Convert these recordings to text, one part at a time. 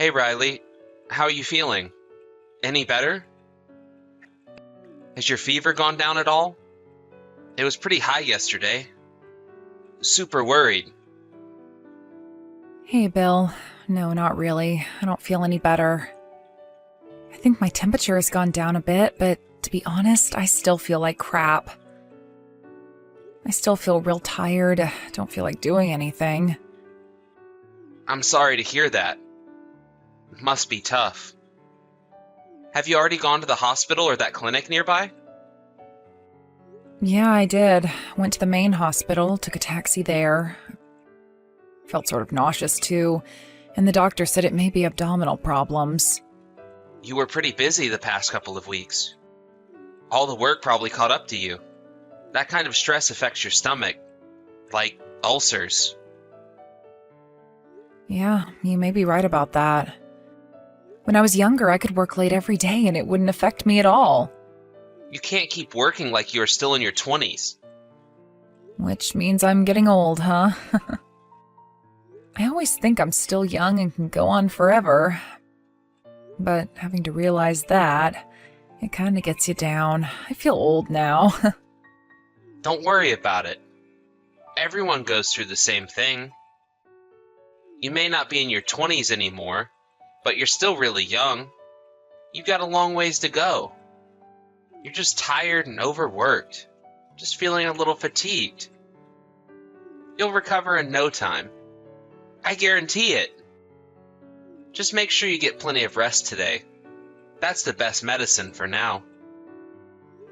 Hey Riley, how are you feeling? Any better? Has your fever gone down at all? It was pretty high yesterday. Super worried. Hey, Bill. No, not really. I don't feel any better. I think my temperature has gone down a bit, but to be honest, I still feel like crap. I still feel real tired. Don't feel like doing anything. I'm sorry to hear that. It must be tough. Have you already gone to the hospital or that clinic nearby? Yeah, I did. Went to the main hospital, took a taxi there. Felt sort of nauseous too, and the doctor said it may be abdominal problems. You were pretty busy the past couple of weeks. All the work probably caught up to you. That kind of stress affects your stomach, like ulcers. Yeah, you may be right about that. When I was younger, I could work late every day and it wouldn't affect me at all. You can't keep working like you're still in your 20s. Which means I'm getting old, huh? I always think I'm still young and can go on forever. But having to realize that, it kind of gets you down. I feel old now. Don't worry about it. Everyone goes through the same thing. You may not be in your 20s anymore, but you're still really young. You've got a long ways to go. You're just tired and overworked, just feeling a little fatigued. You'll recover in no time. I guarantee it. Just make sure you get plenty of rest today. That's the best medicine for now.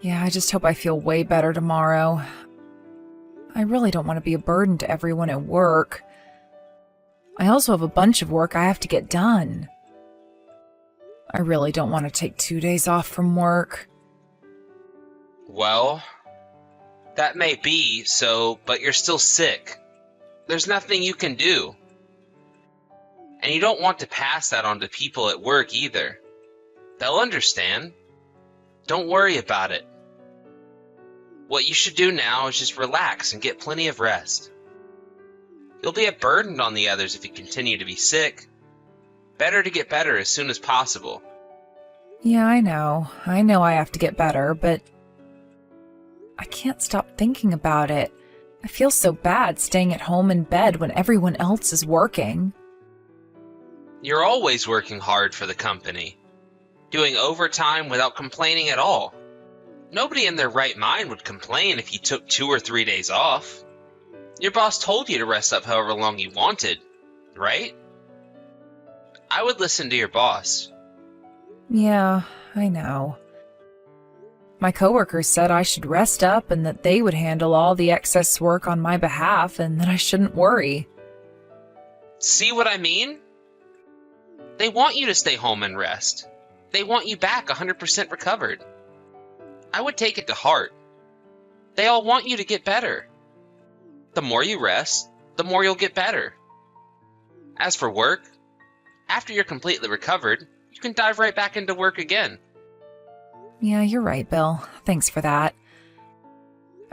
Yeah, I just hope I feel way better tomorrow. I really don't want to be a burden to everyone at work. I also have a bunch of work I have to get done. I really don't want to take 2 days off from work. Well, that may be so, but you're still sick. There's nothing you can do. And you don't want to pass that on to people at work either. They'll understand. Don't worry about it. What you should do now is just relax and get plenty of rest. You'll be a burden on the others if you continue to be sick. Better to get better as soon as possible. Yeah, I know. I know I have to get better, but I can't stop thinking about it. I feel so bad staying at home in bed when everyone else is working. You're always working hard for the company, doing overtime without complaining at all. Nobody in their right mind would complain if you took 2 or 3 days off. Your boss told you to rest up however long you wanted, right? I would listen to your boss. Yeah, I know. My coworkers said I should rest up and that they would handle all the excess work on my behalf and that I shouldn't worry. See what I mean? They want you to stay home and rest. They want you back 100% recovered. I would take it to heart. They all want you to get better. The more you rest, the more you'll get better. As for work, after you're completely recovered, you can dive right back into work again. Yeah, you're right, Bill. Thanks for that.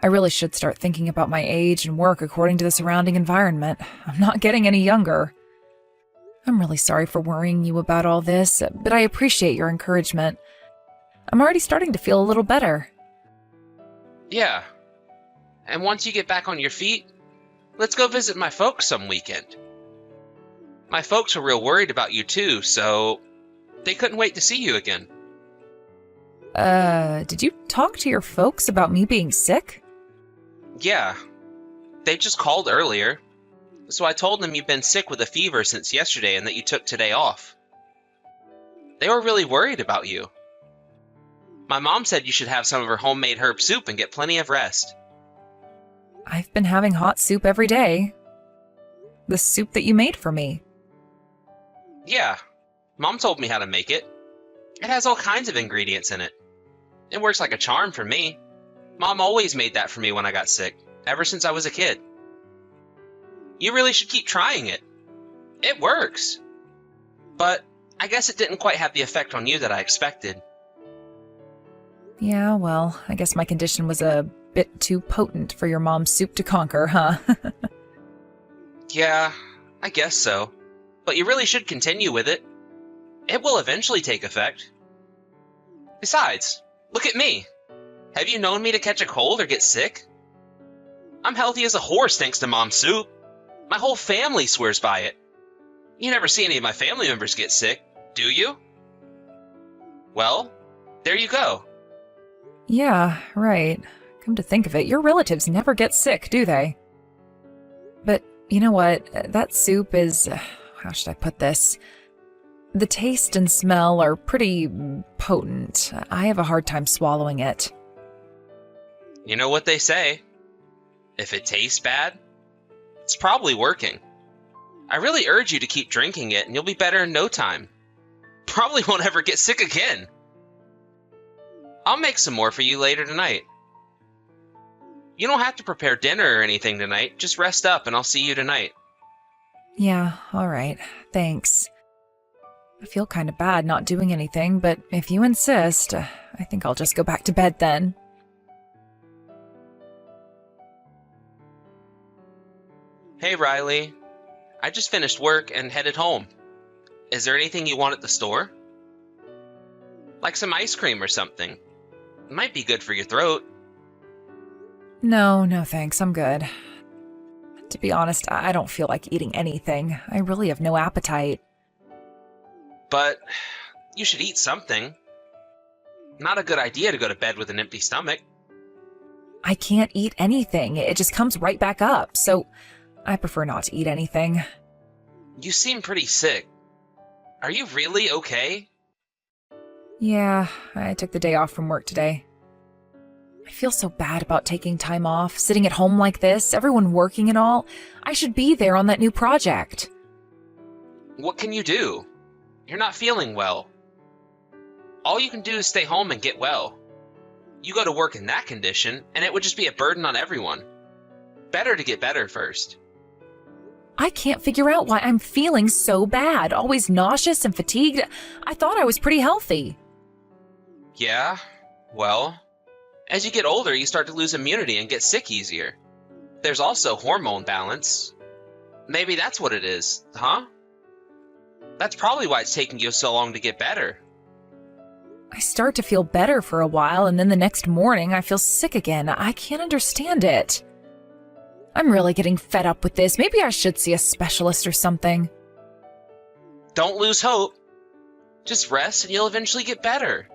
I really should start thinking about my age and work according to the surrounding environment. I'm not getting any younger. I'm really sorry for worrying you about all this, but I appreciate your encouragement. I'm already starting to feel a little better. Yeah. And once you get back on your feet, let's go visit my folks some weekend. My folks were real worried about you too, so they couldn't wait to see you again. Did you talk to your folks about me being sick? Yeah. They just called earlier. So I told them you've been sick with a fever since yesterday and that you took today off. They were really worried about you. My mom said you should have some of her homemade herb soup and get plenty of rest. I've been having hot soup every day. The soup that you made for me. Yeah. Mom told me how to make it. It has all kinds of ingredients in it. It works like a charm for me. Mom always made that for me when I got sick, ever since I was a kid. You really should keep trying it. It works. But I guess it didn't quite have the effect on you that I expected. Yeah, well, I guess my condition was a bit too potent for your mom's soup to conquer, huh? Yeah, I guess so. But you really should continue with it. It will eventually take effect. Besides, look at me. Have you known me to catch a cold or get sick? I'm healthy as a horse thanks to Mom's soup. My whole family swears by it. You never see any of my family members get sick, do you? Well, there you go. Yeah, right. Come to think of it, your relatives never get sick, do they? But you know what? That soup is... how should I put this? The taste and smell are pretty potent. I have a hard time swallowing it. You know what they say. If it tastes bad, it's probably working. I really urge you to keep drinking it and you'll be better in no time. Probably won't ever get sick again. I'll make some more for you later tonight. You don't have to prepare dinner or anything tonight. Just rest up and I'll see you tonight. Yeah, all right. Thanks. I feel kind of bad not doing anything, but if you insist, I think I'll just go back to bed then. Hey, Riley. I just finished work and headed home. Is there anything you want at the store? Like some ice cream or something. It might be good for your throat. No, thanks. I'm good. To be honest, I don't feel like eating anything. I really have no appetite. But you should eat something. Not a good idea to go to bed with an empty stomach. I can't eat anything. It just comes right back up, so I prefer not to eat anything. You seem pretty sick. Are you really okay? Yeah, I took the day off from work today. I feel so bad about taking time off, sitting at home like this, everyone working and all. I should be there on that new project. What can you do? You're not feeling well. All you can do is stay home and get well. You go to work in that condition, and it would just be a burden on everyone. Better to get better first. I can't figure out why I'm feeling so bad, always nauseous and fatigued. I thought I was pretty healthy. Yeah, well, as you get older, you start to lose immunity and get sick easier. There's also hormone balance. Maybe that's what it is, huh? That's probably why it's taking you so long to get better. I start to feel better for a while, and then the next morning I feel sick again. I can't understand it. I'm really getting fed up with this. Maybe I should see a specialist or something. Don't lose hope. Just rest and you'll eventually get better.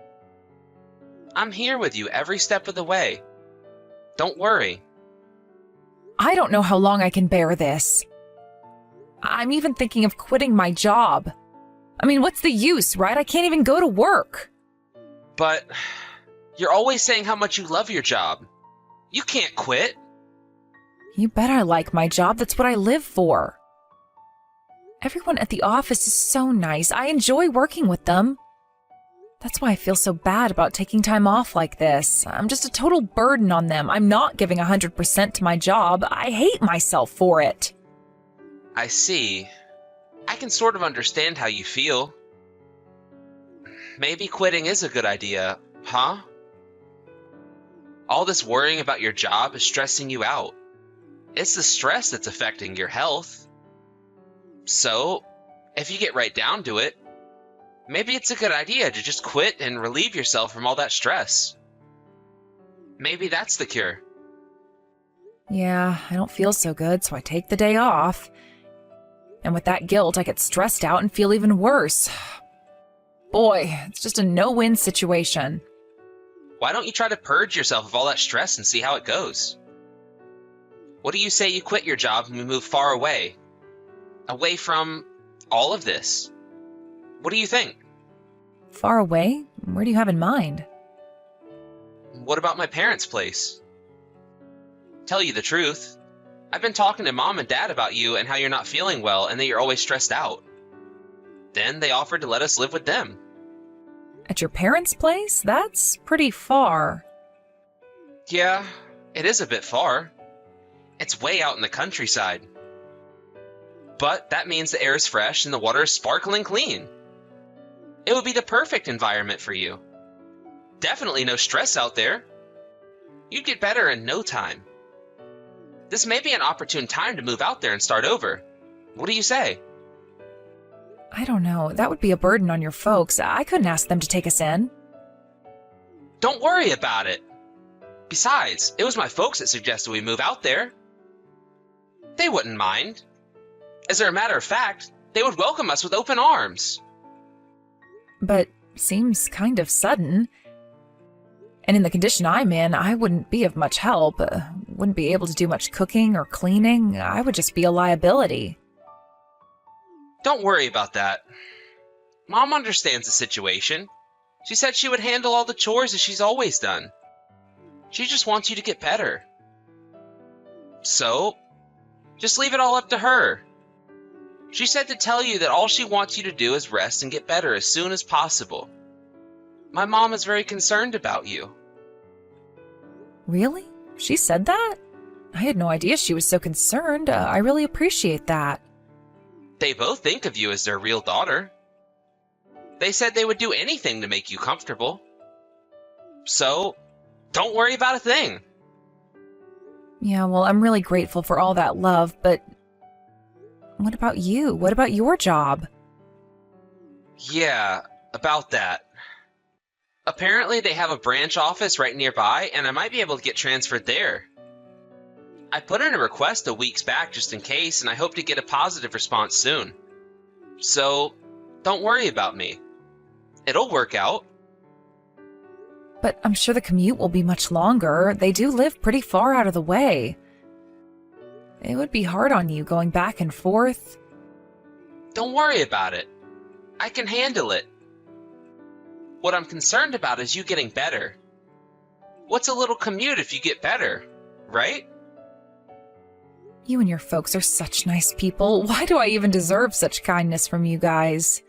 I'm here with you every step of the way. Don't worry. I don't know how long I can bear this. I'm even thinking of quitting my job. I mean, what's the use, right? I can't even go to work. But you're always saying how much you love your job. You can't quit. You bet I like my job. That's what I live for. Everyone at the office is so nice. I enjoy working with them. That's why I feel so bad about taking time off like this. I'm just a total burden on them. I'm not giving 100% to my job. I hate myself for it. I see. I can sort of understand how you feel. Maybe quitting is a good idea, huh? All this worrying about your job is stressing you out. It's the stress that's affecting your health. So, if you get right down to it, maybe it's a good idea to just quit and relieve yourself from all that stress. Maybe that's the cure. Yeah, I don't feel so good, so I take the day off. And with that guilt, I get stressed out and feel even worse. Boy, it's just a no-win situation. Why don't you try to purge yourself of all that stress and see how it goes? What do you say you quit your job and we move far away? Away from all of this? What do you think? Far away? Where do you have in mind? What about my parents' place? Tell you the truth, I've been talking to Mom and Dad about you and how you're not feeling well and that you're always stressed out. Then they offered to let us live with them. At your parents' place? That's pretty far. Yeah, it is a bit far. It's way out in the countryside. But that means the air is fresh and the water is sparkling clean. It would be the perfect environment for you. Definitely no stress out there. You'd get better in no time. This may be an opportune time to move out there and start over. What do you say? I don't know. That would be a burden on your folks. I couldn't ask them to take us in. Don't worry about it. Besides, it was my folks that suggested we move out there. They wouldn't mind. As a matter of fact, they would welcome us with open arms. But seems kind of sudden. And in the condition I'm in, I wouldn't be of much help. Wouldn't be able to do much cooking or cleaning. I would just be a liability. Don't worry about that. Mom understands the situation. She said she would handle all the chores as she's always done. She just wants you to get better. So, just leave it all up to her. She said to tell you that all she wants you to do is rest and get better as soon as possible. My mom is very concerned about you. Really? She said that? I had no idea she was so concerned. I really appreciate that. They both think of you as their real daughter. They said they would do anything to make you comfortable. So, don't worry about a thing. Yeah, well, I'm really grateful for all that love, but what about you? What about your job? Yeah, about that. Apparently they have a branch office right nearby, and I might be able to get transferred there. I put in a request a weeks back just in case, and I hope to get a positive response soon. So, don't worry about me. It'll work out. But I'm sure the commute will be much longer. They do live pretty far out of the way. It would be hard on you going back and forth. Don't worry about it. I can handle it. What I'm concerned about is you getting better. What's a little commute if you get better, right? You and your folks are such nice people. Why do I even deserve such kindness from you guys?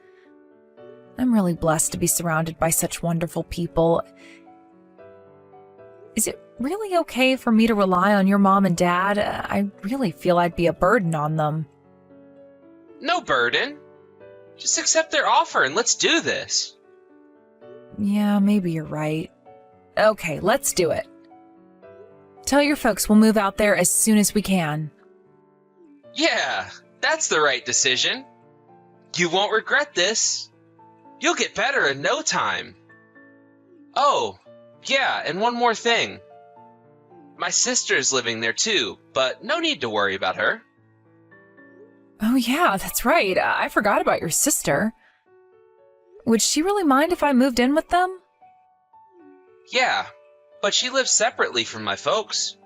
I'm really blessed to be surrounded by such wonderful people. Is it really okay for me to rely on your mom and dad? I really feel I'd be a burden on them. No burden. Just accept their offer and let's do this. Yeah, maybe you're right. Okay, let's do it. Tell your folks we'll move out there as soon as we can. Yeah, that's the right decision. You won't regret this. You'll get better in no time. Oh, yeah, and one more thing. My sister's living there too, but no need to worry about her. Oh yeah, that's right. I forgot about your sister. Would she really mind if I moved in with them? Yeah, but she lives separately from my folks.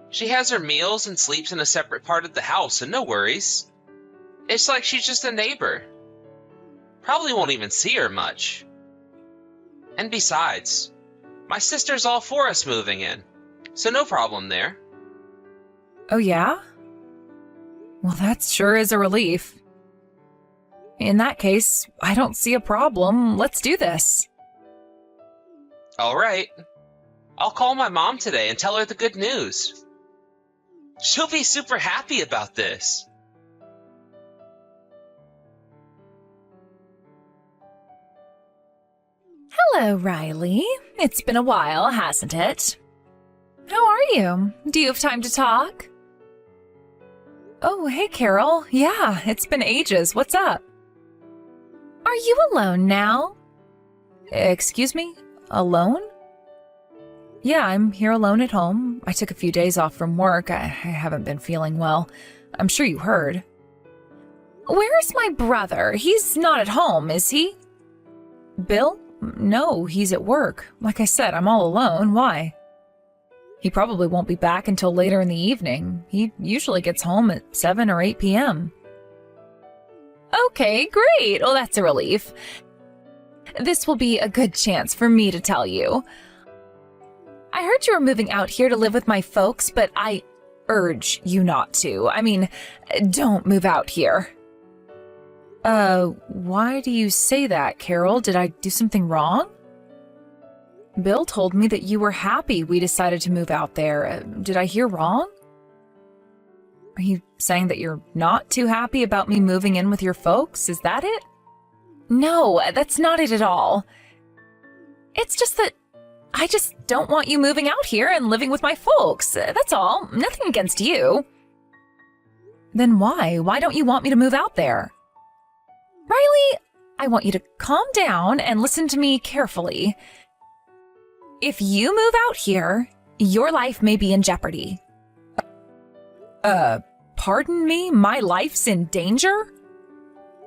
She has her meals and sleeps in a separate part of the house, and no worries. It's like she's just a neighbor. Probably won't even see her much. And besides, my sister's all for us moving in, so no problem there. Oh yeah? Well, that sure is a relief. In that case, I don't see a problem. Let's do this. All right. I'll call my mom today and tell her the good news. She'll be super happy about this. Hello, Riley. It's been a while, hasn't it? How are you? Do you have time to talk? Oh, hey, Carol. Yeah, it's been ages. What's up? Are you alone now? Excuse me? Alone? Yeah, I'm here alone at home. I took a few days off from work. I haven't been feeling well. I'm sure you heard. Where's my brother? He's not at home, is he? Bill? No, he's at work. Like I said, I'm all alone. Why? He probably won't be back until later in the evening. He usually gets home at 7 or 8 p.m. Okay, great. Well, that's a relief. This will be a good chance for me to tell you. I heard you were moving out here to live with my folks, but I urge you not to. I mean, don't move out here. Why do you say that, Carol? Did I do something wrong? Bill told me that you were happy we decided to move out there. Did I hear wrong? Are you saying that you're not too happy about me moving in with your folks? Is that it? No, that's not it at all. It's just that I just don't want you moving out here and living with my folks. That's all. Nothing against you. Then why? Why don't you want me to move out there? Riley, I want you to calm down and listen to me carefully. If you move out here, your life may be in jeopardy. Pardon me? My life's in danger?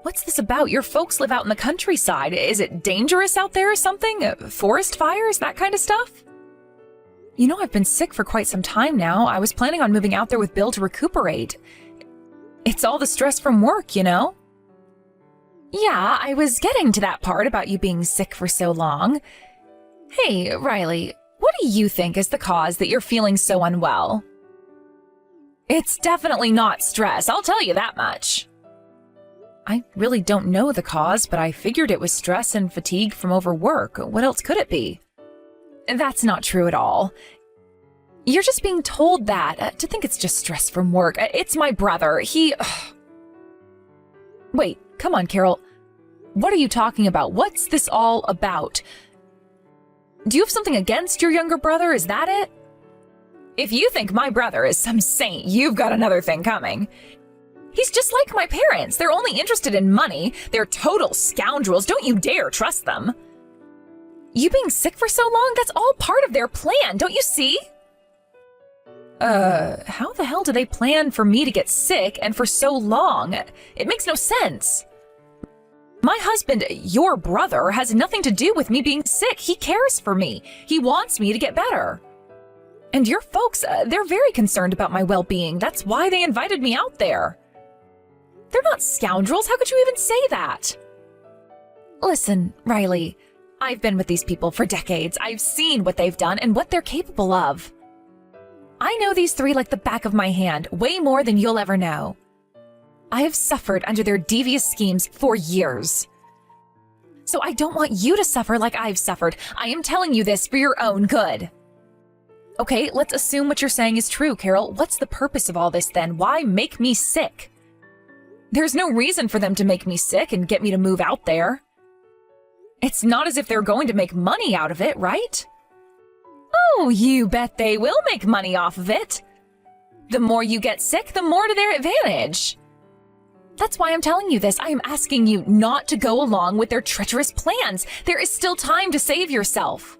What's this about? Your folks live out in the countryside. Is it dangerous out there or something? Forest fires, that kind of stuff? You know, I've been sick for quite some time now. I was planning on moving out there with Bill to recuperate. It's all the stress from work, you know? Yeah, I was getting to that part about you being sick for so long. Hey, Riley, what do you think is the cause that you're feeling so unwell? It's definitely not stress, I'll tell you that much. I really don't know the cause, but I figured it was stress and fatigue from overwork. What else could it be? That's not true at all. You're just being told that, to think it's just stress from work. It's my brother. Wait, come on, Carol. What are you talking about? What's this all about? Do you have something against your younger brother? Is that it? If you think my brother is some saint, you've got another thing coming. He's just like my parents. They're only interested in money. They're total scoundrels. Don't you dare trust them. You being sick for so long, that's all part of their plan, don't you see? How the hell do they plan for me to get sick and for so long? It makes no sense. My husband, your brother, has nothing to do with me being sick. He cares for me. He wants me to get better. And your folks, they're very concerned about my well-being. That's why they invited me out there. They're not scoundrels. How could you even say that? Listen, Riley, I've been with these people for decades. I've seen what they've done and what they're capable of. I know these three like the back of my hand, way more than you'll ever know. I have suffered under their devious schemes for years. So I don't want you to suffer like I've suffered. I am telling you this for your own good. Okay, let's assume what you're saying is true, Carol. What's the purpose of all this then? Why make me sick? There's no reason for them to make me sick and get me to move out there. It's not as if they're going to make money out of it, right? Oh, you bet they will make money off of it. The more you get sick, the more to their advantage. That's why I'm telling you this. I am asking you not to go along with their treacherous plans. There is still time to save yourself.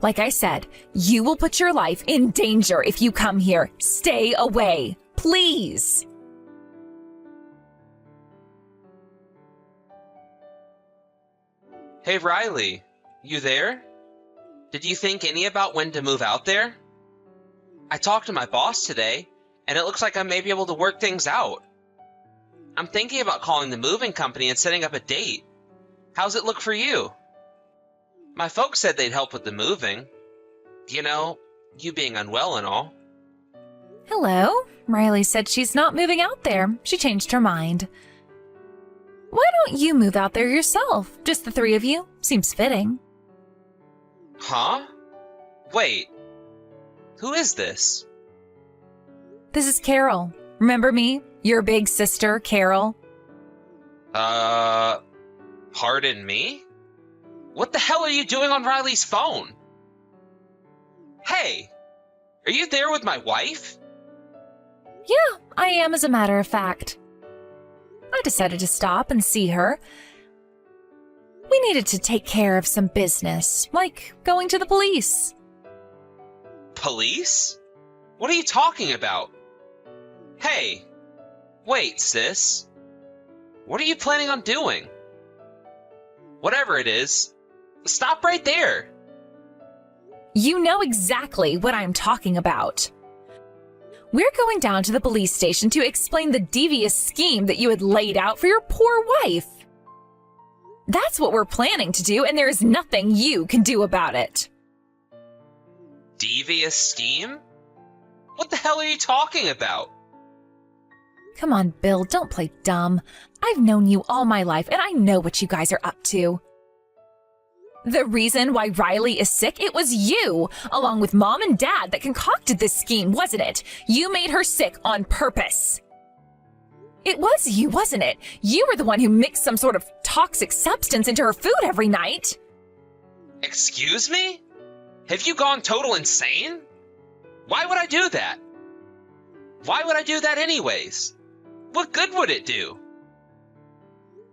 Like I said, you will put your life in danger if you come here. Stay away, please. Hey, Riley, you there? Did you think any about when to move out there? I talked to my boss today, and it looks like I may be able to work things out. I'm thinking about calling the moving company and setting up a date. How's it look for you? My folks said they'd help with the moving. You know, you being unwell and all. Hello. Riley said she's not moving out there. She changed her mind. Why don't you move out there yourself? Just the three of you? Seems fitting. Huh? Wait. Who is this? This is Carol. Remember me? Your big sister, Carol. Pardon me? What the hell are you doing on Riley's phone? Hey, are you there with my wife? Yeah, I am, as a matter of fact. I decided to stop and see her. We needed to take care of some business, like going to the police. Police? What are you talking about? Hey, wait, sis. What are you planning on doing? Whatever it is, stop right there. You know exactly what I'm talking about. We're going down to the police station to explain the devious scheme that you had laid out for your poor wife. That's what we're planning to do, and there is nothing you can do about it. Devious scheme? What the hell are you talking about? Come on, Bill, don't play dumb. I've known you all my life, and I know what you guys are up to. The reason why Riley is sick, it was you, along with Mom and Dad, that concocted this scheme, wasn't it? You made her sick on purpose. It was you, wasn't it? You were the one who mixed some sort of toxic substance into her food every night. Excuse me? Have you gone total insane? Why would I do that? Why would I do that anyways? What good would it do?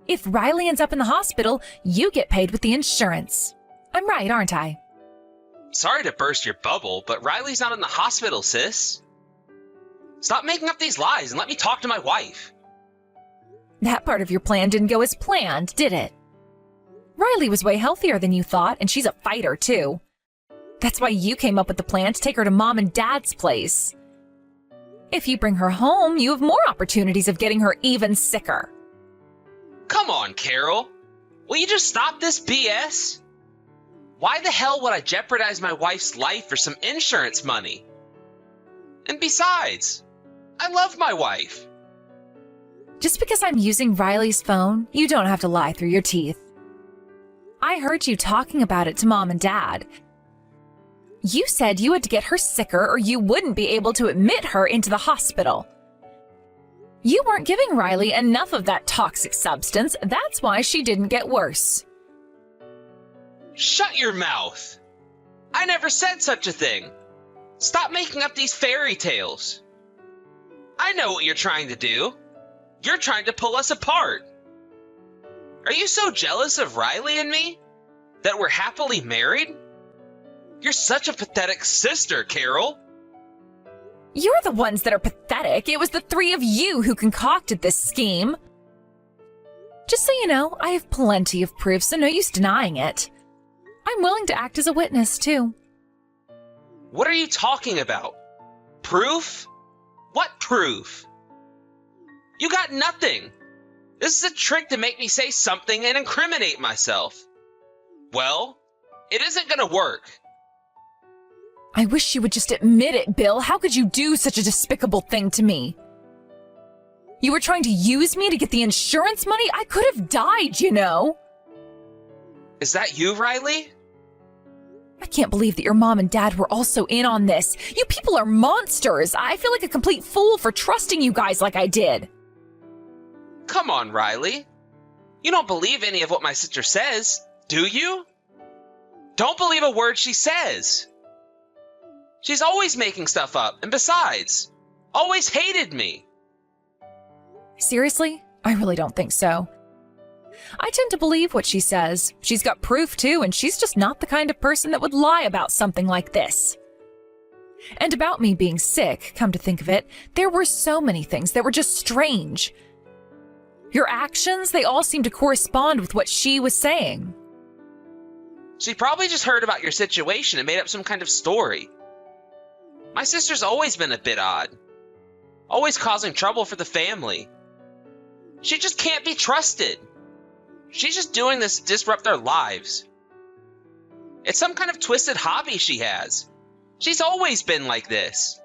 If Riley ends up in the hospital, you get paid with the insurance. I'm right, aren't I? Sorry to burst your bubble, but Riley's not in the hospital, sis. Stop making up these lies and let me talk to my wife. That part of your plan didn't go as planned, did it? Riley was way healthier than you thought, and she's a fighter, too. That's why you came up with the plan to take her to Mom and Dad's place. If you bring her home, you have more opportunities of getting her even sicker. Come on, Carol. Will you just stop this BS? Why the hell would I jeopardize my wife's life for some insurance money? And besides, I love my wife. Just because I'm using Riley's phone, you don't have to lie through your teeth. I heard you talking about it to Mom and Dad. You said you had to get her sicker or you wouldn't be able to admit her into the hospital. You weren't giving Riley enough of that toxic substance. That's why she didn't get worse. Shut your mouth. I never said such a thing. Stop making up these fairy tales. I know what you're trying to do. You're trying to pull us apart. Are you so jealous of Riley and me that we're happily married? You're such a pathetic sister, Carol. You're the ones that are pathetic. It was the three of you who concocted this scheme. Just so you know, I have plenty of proof, so no use denying it. I'm willing to act as a witness, too. What are you talking about? Proof? What proof? You got nothing. This is a trick to make me say something and incriminate myself. Well, it isn't gonna work. I wish you would just admit it, Bill. How could you do such a despicable thing to me? You were trying to use me to get the insurance money? I could have died, you know. Is that you, Riley? I can't believe that your mom and dad were also in on this. You people are monsters. I feel like a complete fool for trusting you guys like I did. Come on, Riley. You don't believe any of what my sister says, do you? Don't believe a word she says. She's always making stuff up, and besides, always hated me. Seriously? I really don't think so. I tend to believe what she says. She's got proof too, and she's just not the kind of person that would lie about something like this. And about me being sick, come to think of it, there were so many things that were just strange. Your actions, they all seem to correspond with what she was saying. She probably just heard about your situation and made up some kind of story. My sister's always been a bit odd. Always causing trouble for the family. She just can't be trusted. She's just doing this to disrupt our lives. It's some kind of twisted hobby she has. She's always been like this.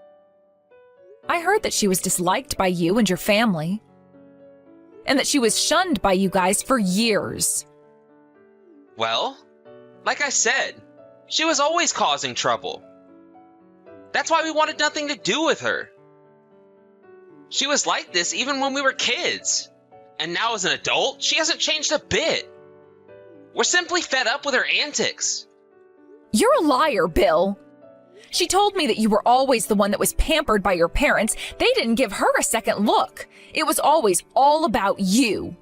I heard that she was disliked by you and your family. And that she was shunned by you guys for years. Well, like I said, she was always causing trouble. That's why we wanted nothing to do with her. She was like this even when we were kids. And now as an adult, she hasn't changed a bit. We're simply fed up with her antics. You're a liar, Bill. She told me that you were always the one that was pampered by your parents. They didn't give her a second look. It was always all about you.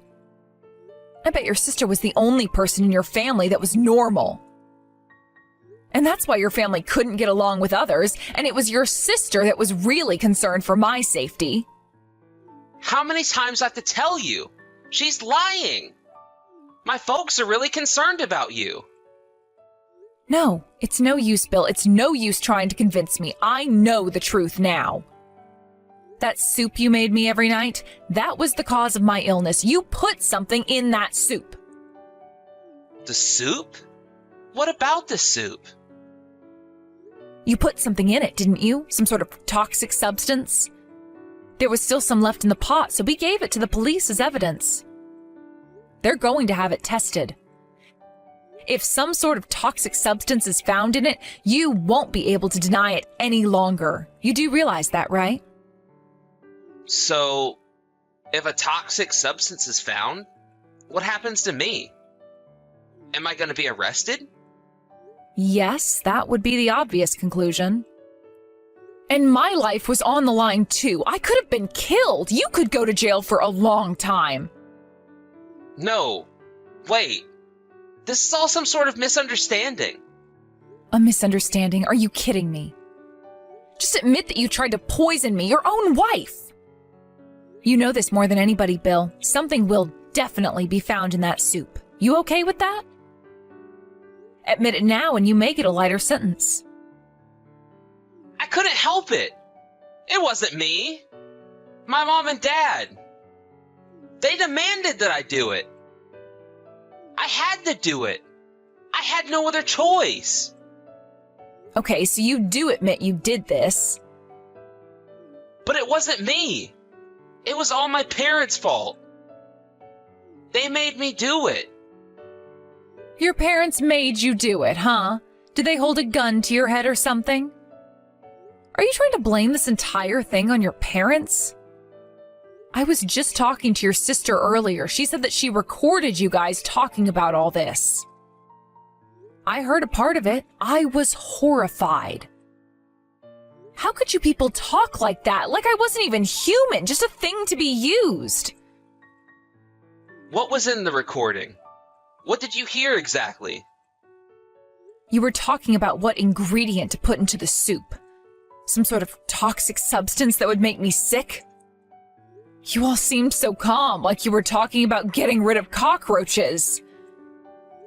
I bet your sister was the only person in your family that was normal. And that's why your family couldn't get along with others, and it was your sister that was really concerned for my safety. How many times do I have to tell you? She's lying. My folks are really concerned about you. No, it's no use, Bill. It's no use trying to convince me. I know the truth now. That soup you made me every night, that was the cause of my illness. You put something in that soup. The soup? What about the soup? You put something in it, didn't you? Some sort of toxic substance? There was still some left in the pot, so we gave it to the police as evidence. They're going to have it tested. If some sort of toxic substance is found in it, you won't be able to deny it any longer. You do realize that, right? So, if a toxic substance is found, what happens to me? Am I going to be arrested? Yes, that would be the obvious conclusion. And my life was on the line too. I could have been killed. You could go to jail for a long time. No, wait. This is all some sort of misunderstanding. A misunderstanding? Are you kidding me? Just admit that you tried to poison me, your own wife. You know this more than anybody, Bill. Something will definitely be found in that soup. You okay with that? Admit it now and you may get a lighter sentence. I couldn't help it. It wasn't me. My mom and dad. They demanded that I do it. I had to do it. I had no other choice. Okay, so you do admit you did this. But it wasn't me. It was all my parents' fault. They made me do it. Your parents made you do it, huh? Did they hold a gun to your head or something? Are you trying to blame this entire thing on your parents? I was just talking to your sister earlier. She said that she recorded you guys talking about all this. I heard a part of it. I was horrified. How could you people talk like that? Like I wasn't even human, just a thing to be used. What was in the recording? What did you hear exactly? You were talking about what ingredient to put into the soup. Some sort of toxic substance that would make me sick? You all seemed so calm, like you were talking about getting rid of cockroaches.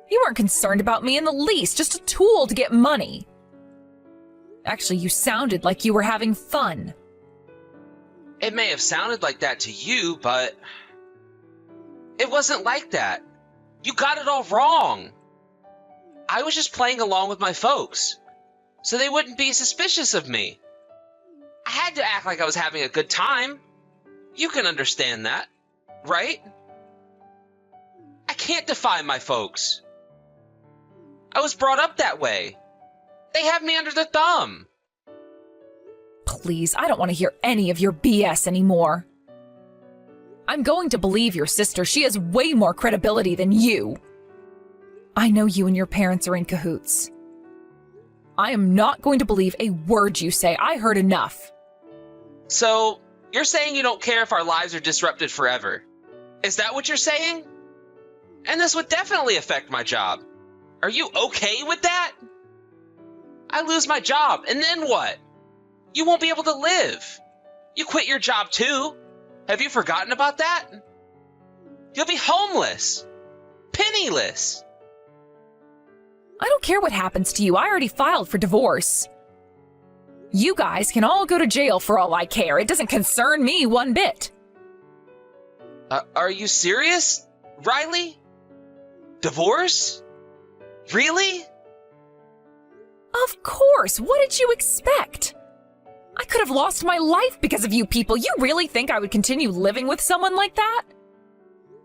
You weren't concerned about me in the least, just a tool to get money. Actually, you sounded like you were having fun. It may have sounded like that to you, but it wasn't like that. You got it all wrong. I was just playing along with my folks, so they wouldn't be suspicious of me. I had to act like I was having a good time. You can understand that, right? I can't defy my folks. I was brought up that way. They have me under their thumb. Please, I don't want to hear any of your BS anymore. I'm going to believe your sister. She has way more credibility than you. I know you and your parents are in cahoots. I am not going to believe a word you say. I heard enough. So, you're saying you don't care if our lives are disrupted forever? Is that what you're saying? And this would definitely affect my job. Are you okay with that? I lose my job, and then what? You won't be able to live. You quit your job too. Have you forgotten about that? You'll be homeless. Penniless. I don't care what happens to you. I already filed for divorce. You guys can all go to jail for all I care. It doesn't concern me one bit. Are you serious, Riley? Divorce? Really? Of course. What did you expect? I could have lost my life because of you people. You really think I would continue living with someone like that?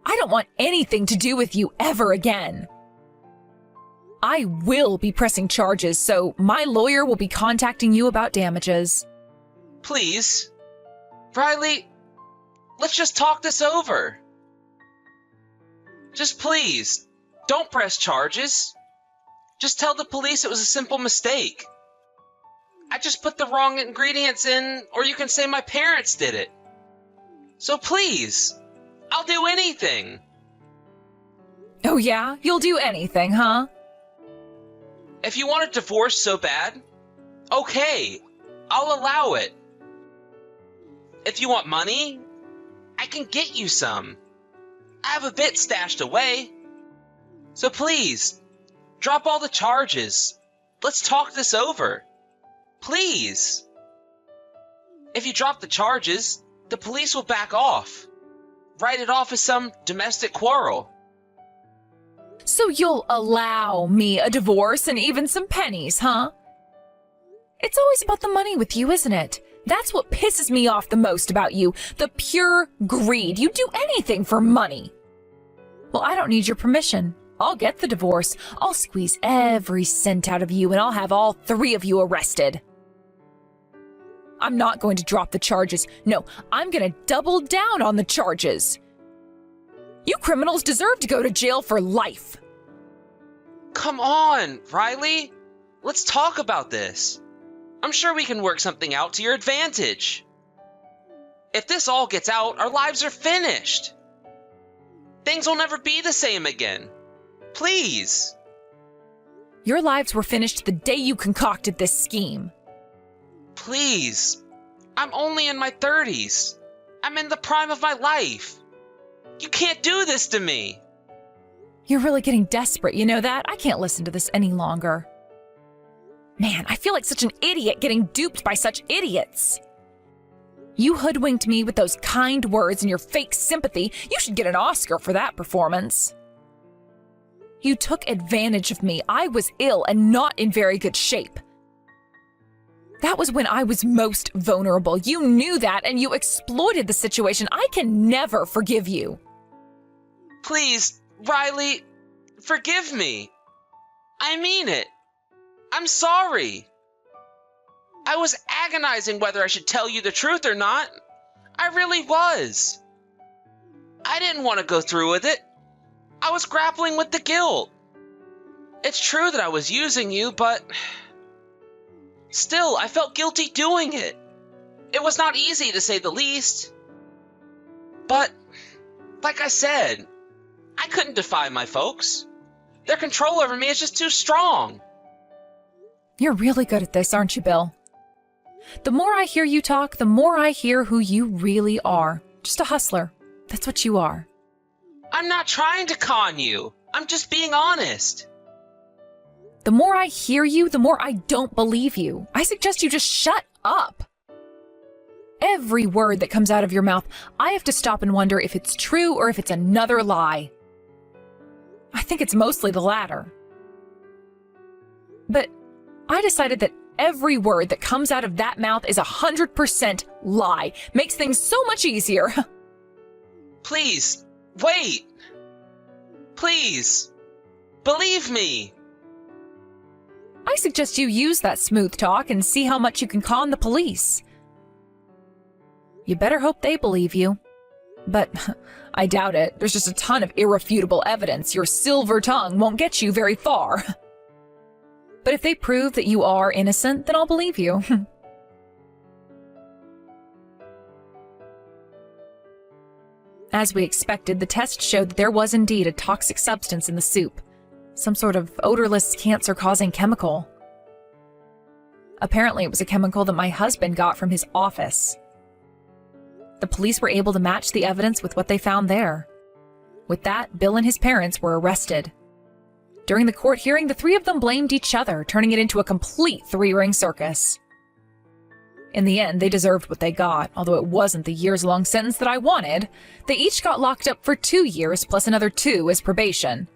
I don't want anything to do with you ever again. I will be pressing charges, so my lawyer will be contacting you about damages. Please. Riley, let's just talk this over. Just please, don't press charges. Just tell the police it was a simple mistake. I just put the wrong ingredients in, or you can say my parents did it. So please, I'll do anything. Oh yeah? You'll do anything, huh? If you want a divorce so bad, okay, I'll allow it. If you want money, I can get you some. I have a bit stashed away. So please, drop all the charges. Let's talk this over. Please. If you drop the charges, the police will back off. Write it off as some domestic quarrel. So you'll allow me a divorce and even some pennies, huh? It's always about the money with you, isn't it? That's what pisses me off the most about you. The pure greed. You do anything for money. Well, I don't need your permission. I'll get the divorce. I'll squeeze every cent out of you and I'll have all three of you arrested. I'm not going to drop the charges. No, I'm going to double down on the charges. You criminals deserve to go to jail for life. Come on, Riley. Let's talk about this. I'm sure we can work something out to your advantage. If this all gets out, our lives are finished. Things will never be the same again. Please. Your lives were finished the day you concocted this scheme. Please. I'm only in my 30s. I'm in the prime of my life. You can't do this to me. You're really getting desperate, you know that? I can't listen to this any longer. Man, I feel like such an idiot getting duped by such idiots. You hoodwinked me with those kind words and your fake sympathy. You should get an Oscar for that performance. You took advantage of me. I was ill and not in very good shape. That was when I was most vulnerable. You knew that and you exploited the situation. I can never forgive you. Please, Riley, forgive me. I mean it. I'm sorry. I was agonizing whether I should tell you the truth or not. I really was. I didn't want to go through with it. I was grappling with the guilt. It's true that I was using you, but still, I felt guilty doing it. It was not easy, to say the least. But, like I said, I couldn't defy my folks. Their control over me is just too strong. You're really good at this, aren't you, Bill? The more I hear you talk, the more I hear who you really are. Just a hustler. That's what you are. I'm not trying to con you. I'm just being honest. The more I hear you, the more I don't believe you. I suggest you just shut up. Every word that comes out of your mouth, I have to stop and wonder if it's true or if it's another lie. I think it's mostly the latter. But I decided that every word that comes out of that mouth is 100% lie. Makes things so much easier. Please, wait. Please, believe me. I suggest you use that smooth talk and see how much you can con the police. You better hope they believe you. But I doubt it. There's just a ton of irrefutable evidence. Your silver tongue won't get you very far. But if they prove that you are innocent, then I'll believe you. As we expected, the test showed that there was indeed a toxic substance in the soup. Some sort of odorless, cancer-causing chemical. Apparently, it was a chemical that my husband got from his office. The police were able to match the evidence with what they found there. With that, Bill and his parents were arrested. During the court hearing, the three of them blamed each other, turning it into a complete three-ring circus. In the end, they deserved what they got, although it wasn't the years-long sentence that I wanted. They each got locked up for 2 years, plus another 2 as probation.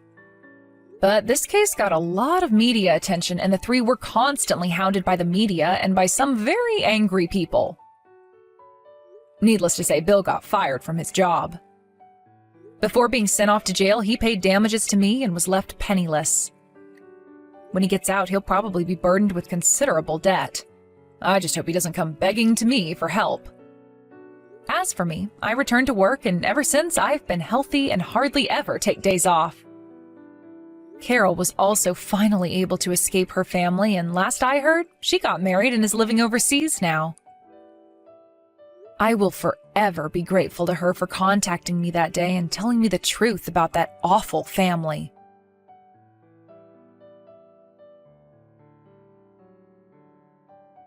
But this case got a lot of media attention, and the three were constantly hounded by the media and by some very angry people. Needless to say, Bill got fired from his job. Before being sent off to jail, he paid damages to me and was left penniless. When he gets out, he'll probably be burdened with considerable debt. I just hope he doesn't come begging to me for help. As for me, I returned to work, and ever since, I've been healthy and hardly ever take days off. Carol was also finally able to escape her family, and last I heard, she got married and is living overseas now. I will forever be grateful to her for contacting me that day and telling me the truth about that awful family.